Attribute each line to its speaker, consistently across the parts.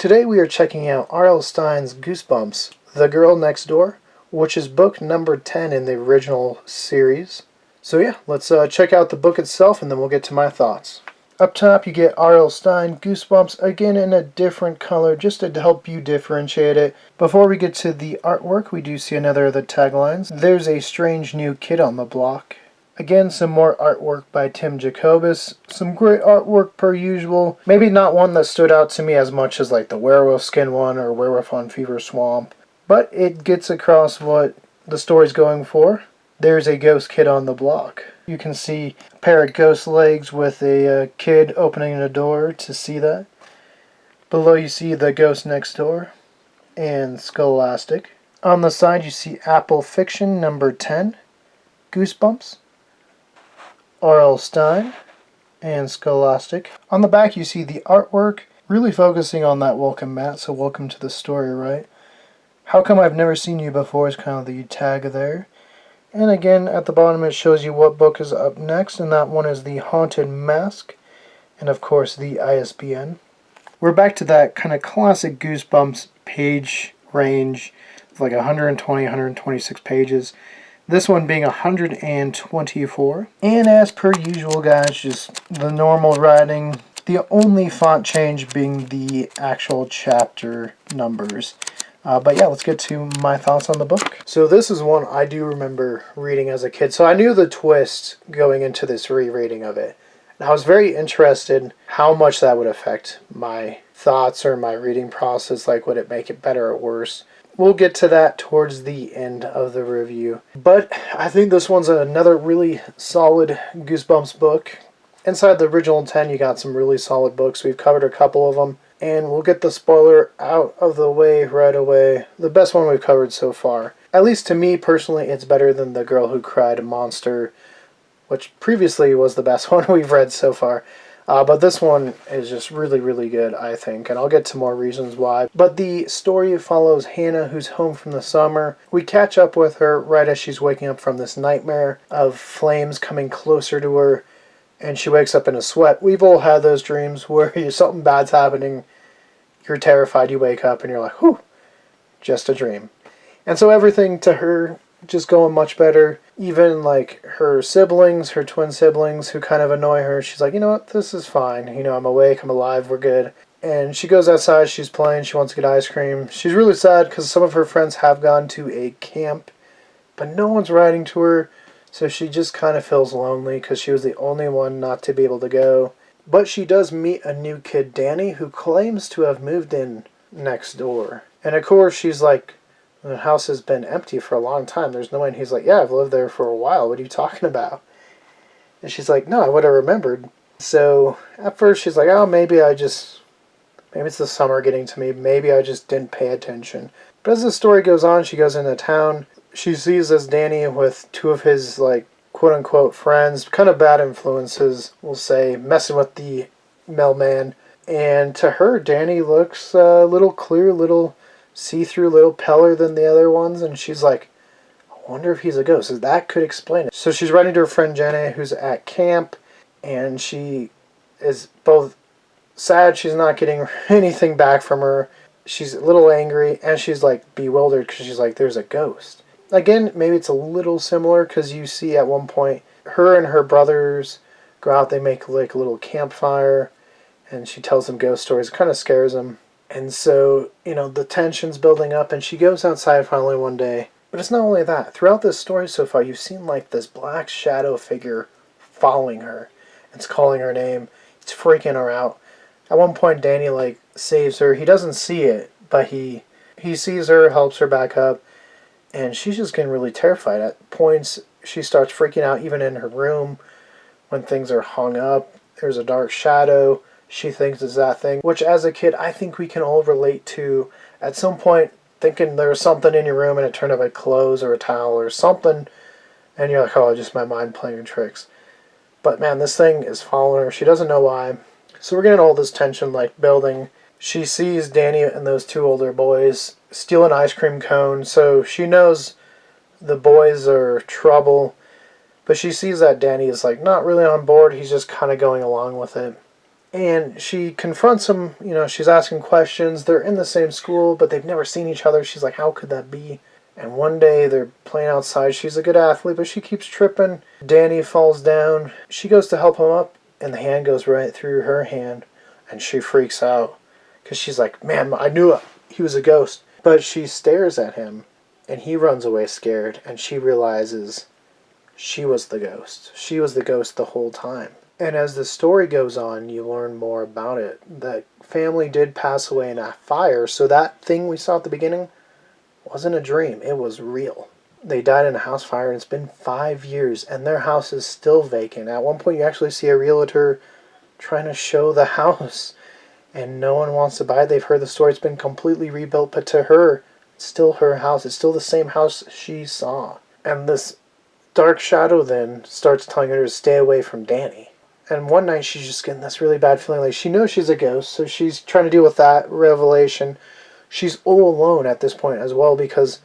Speaker 1: today we are checking out R.L. Stine's Goosebumps, The Girl Next Door, which is book number 10 in the original series. So yeah, let's check out the book itself and then we'll get to my thoughts. Up top you get R.L. Stine, Goosebumps, again in a different color, just to help you differentiate it. Before we get to the artwork, we do see another of the taglines. There's a strange new kid on the block. Again, some more artwork by Tim Jacobus. Some great artwork per usual. Maybe not one that stood out to me as much as like the Werewolf Skin one or Werewolf on Fever Swamp. But it gets across what the story's going for. There's a ghost kid on the block. You can see a pair of ghost legs with a kid opening a door to see that. Below you see the ghost next door and Scholastic. On the side you see Apple Fiction number 10, Goosebumps, R.L. Stine, and Scholastic. On the back you see the artwork, really focusing on that welcome mat, so welcome to the story, right? How come I've never seen you before is kind of the tag there. And again, at the bottom it shows you what book is up next, and that one is The Haunted Mask, and of course the ISBN. We're back to that kind of classic Goosebumps page range of like 120, 126 pages. This one being 124. And as per usual, guys, just the normal writing. The only font change being the actual chapter numbers. But yeah, let's get to my thoughts on the book. So this is one I do remember reading as a kid. So I knew the twist going into this rereading of it. And I was very interested how much that would affect my thoughts or my reading process. Like, would it make it better or worse? We'll get to that towards the end of the review. But I think this one's another really solid Goosebumps book. Inside the original 10, you got some really solid books. We've covered a couple of them. And we'll get the spoiler out of the way right away. The best one we've covered so far. At least to me personally, it's better than The Girl Who Cried Monster, which previously was the best one we've read so far. But this one is just really, really good, I think. And I'll get to more reasons why. But the story follows Hannah, who's home from the summer. We catch up with her right as she's waking up from this nightmare of flames coming closer to her. And she wakes up in a sweat. We've all had those dreams where something bad's happening. You're terrified. You wake up and you're like, whew, just a dream. And so everything to her just going much better. Even like her siblings, her twin siblings who kind of annoy her, she's like, you know what, this is fine. You know, I'm awake, I'm alive, we're good. And she goes outside, she's playing, she wants to get ice cream. She's really sad because some of her friends have gone to a camp, but no one's writing to her. So she just kind of feels lonely because she was the only one not to be able to go. But she does meet a new kid, Danny, who claims to have moved in next door. And of course she's like, the house has been empty for a long time. There's no way. And he's like, yeah, I've lived there for a while. What are you talking about? And she's like, no, I would have remembered. So at first she's like, oh, maybe it's the summer getting to me. Maybe I just didn't pay attention. But as the story goes on, she goes into town. She sees this Danny with two of his, like, quote-unquote friends. Kind of bad influences, we'll say. Messing with the mailman. And to her, Danny looks a little clear, little see-through, little paler than the other ones, and she's like, I wonder if he's a ghost. So that could explain it. So she's writing to her friend Jenny, who's at camp, and she is both sad she's not getting anything back from her. She's a little angry, and she's like bewildered because she's like, there's a ghost. Again, maybe it's a little similar because you see at one point her and her brothers go out, they make like a little campfire, and she tells them ghost stories. It kind of scares them. And so, you know, the tension's building up, and she goes outside finally one day. But it's not only that. Throughout this story so far, you've seen, like, this black shadow figure following her. It's calling her name. It's freaking her out. At one point, Danny, like, saves her. He doesn't see it, but he sees her, helps her back up, and she's just getting really terrified. At points, she starts freaking out even in her room when things are hung up. There's a dark shadow. She thinks it's that thing, which as a kid, I think we can all relate to at some point thinking there was something in your room and it turned out like clothes or a towel or something, and you're like, oh, just my mind playing tricks. But man, this thing is following her. She doesn't know why. So we're getting all this tension like building. She sees Danny and those two older boys steal an ice cream cone, so she knows the boys are trouble, but she sees that Danny is like not really on board. He's just kind of going along with it. And she confronts him, she's asking questions. They're in the same school, but they've never seen each other. She's like, how could that be? And one day they're playing outside. She's a good athlete, but she keeps tripping. Danny falls down. She goes to help him up, and the hand goes right through her hand, and she freaks out. Because she's like, man, I knew he was a ghost. But she stares at him, and he runs away scared, and she realizes she was the ghost. She was the ghost the whole time. And as the story goes on, you learn more about it. The family did pass away in a fire, so that thing we saw at the beginning wasn't a dream. It was real. They died in a house fire, and it's been 5 years, and their house is still vacant. At one point, you actually see a realtor trying to show the house, and no one wants to buy it. They've heard the story. It's been completely rebuilt, but to her, it's still her house. It's still the same house she saw. And this dark shadow then starts telling her to stay away from Danny. And one night she's just getting this really bad feeling, like she knows she's a ghost, so she's trying to deal with that revelation. She's all alone at this point as well because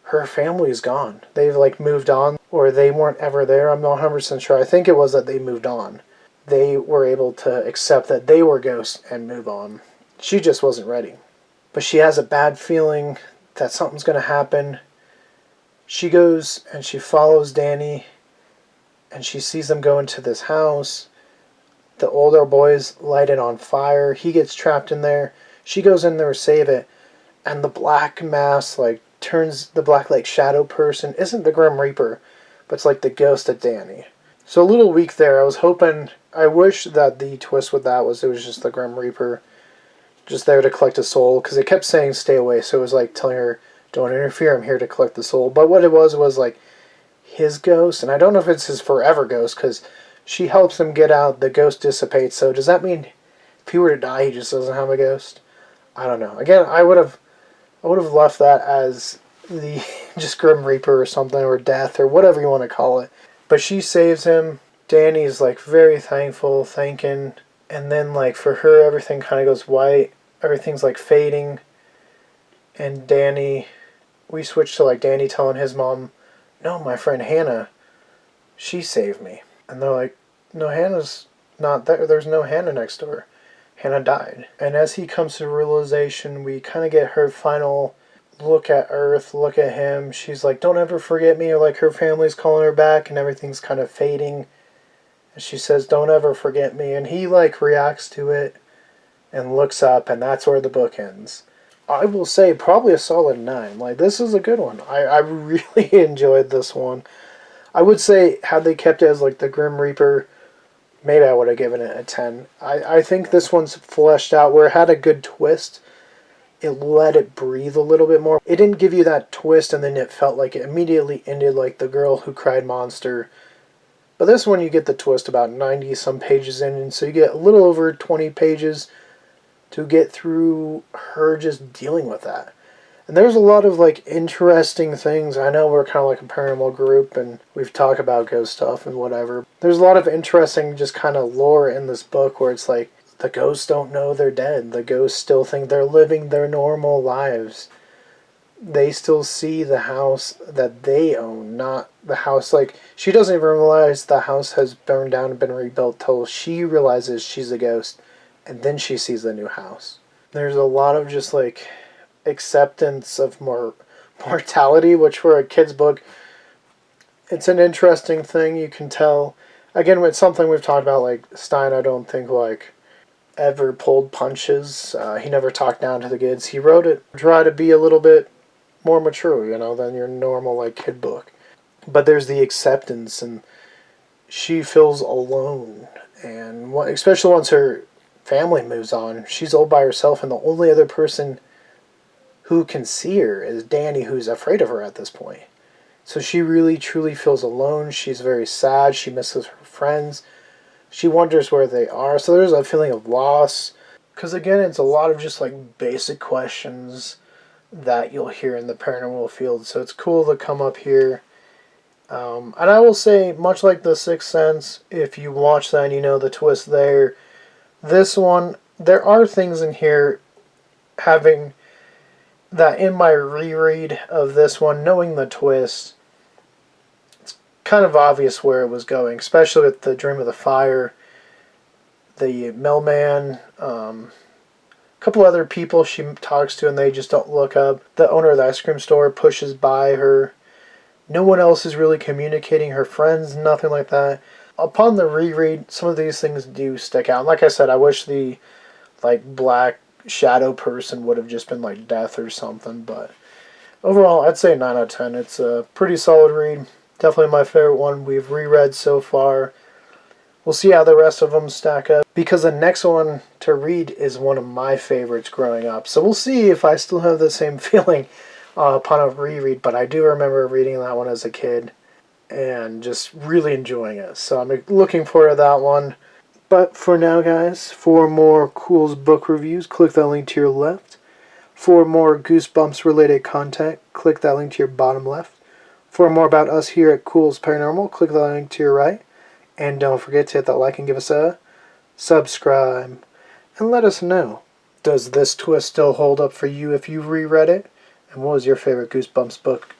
Speaker 1: her family's gone. They've moved on, or they weren't ever there. I'm not 100% sure. I think it was that they moved on. They were able to accept that they were ghosts and move on. She just wasn't ready. But she has a bad feeling that something's going to happen. She goes and she follows Danny, and she sees them go into this house. The older boys light it on fire. He gets trapped in there. She goes in there to save it. And the black mass, turns the black, shadow person. Isn't the Grim Reaper, but it's the ghost of Danny. So a little weak there. I wish that the twist with that was it was just the Grim Reaper just there to collect a soul. Because it kept saying stay away. So it was telling her, don't interfere. I'm here to collect the soul. But what it was his ghost. And I don't know if it's his forever ghost because she helps him get out. The ghost dissipates. So does that mean if he were to die, he just doesn't have a ghost? I don't know. Again, I would have left that as the just Grim Reaper or something, or death, or whatever you want to call it. But she saves him. Danny's very thankful, thanking. And then for her, everything kind of goes white. Everything's fading. And Danny, we switch to Danny telling his mom, no, my friend Hannah, she saved me. And they're like, no, Hannah's not there. There's no Hannah next door. Hannah died. And as he comes to realization, we kind of get her final look at Earth, look at him. She's like, don't ever forget me. Or her family's calling her back and everything's kind of fading. And she says, don't ever forget me. And he reacts to it and looks up, and that's where the book ends. I will say probably a solid 9. This is a good one. I really enjoyed this one. I would say had they kept it as the Grim Reaper, maybe I would have given it a 10. I think this one's fleshed out where it had a good twist. It let it breathe a little bit more. It didn't give you that twist and then it felt like it immediately ended like The Girl Who Cried Monster. But this one you get the twist about 90 some pages in, and so you get a little over 20 pages to get through her just dealing with that. And there's a lot of interesting things. I know we're kind of a paranormal group and we've talked about ghost stuff and whatever. There's a lot of interesting just kind of lore in this book where it's the ghosts don't know they're dead. The ghosts still think they're living their normal lives. They still see the house that they own, not the house. She doesn't even realize the house has burned down and been rebuilt till she realizes she's a ghost. And then she sees the new house. There's a lot of just acceptance of mortality, which for a kid's book, it's an interesting thing. You can tell. Again, it's something we've talked about. Stine, I don't think ever pulled punches. He never talked down to the kids. He wrote it try to be a little bit more mature, than your normal kid book. But there's the acceptance, and she feels alone, and especially once her family moves on, she's all by herself, and the only other person who can see her is Danny, who's afraid of her at this point. So she really truly feels alone. She's very sad. She misses her friends. She wonders where they are. So there's a feeling of loss. Because again, it's a lot of just basic questions that you'll hear in the paranormal field. So it's cool to come up here. And I will say, much like The Sixth Sense, if you watch that and you know the twist there, this one, there are things in here having that in my reread of this one, knowing the twist, it's kind of obvious where it was going, especially with the Dream of the Fire. the mailman, a couple other people she talks to and they just don't look up. The owner of the ice cream store pushes by her. No one else is really communicating, her friends, nothing like that. Upon the reread, some of these things do stick out. And like I said, I wish the black shadow person would have just been death or something, but overall I'd say 9 out of 10. It's a pretty solid read. Definitely my favorite one we've reread so far. We'll see how the rest of them stack up, because the next one to read is one of my favorites growing up. So we'll see if I still have the same feeling upon a reread, but I do remember reading that one as a kid and just really enjoying it. So I'm looking forward to that one. But for now, guys, for more Culz book reviews, click that link to your left. For more Goosebumps related content, click that link to your bottom left. For more about us here at Culz Paranormal, click that link to your right. And don't forget to hit that like and give us a subscribe. And let us know, does this twist still hold up for you if you reread it? And what was your favorite Goosebumps book?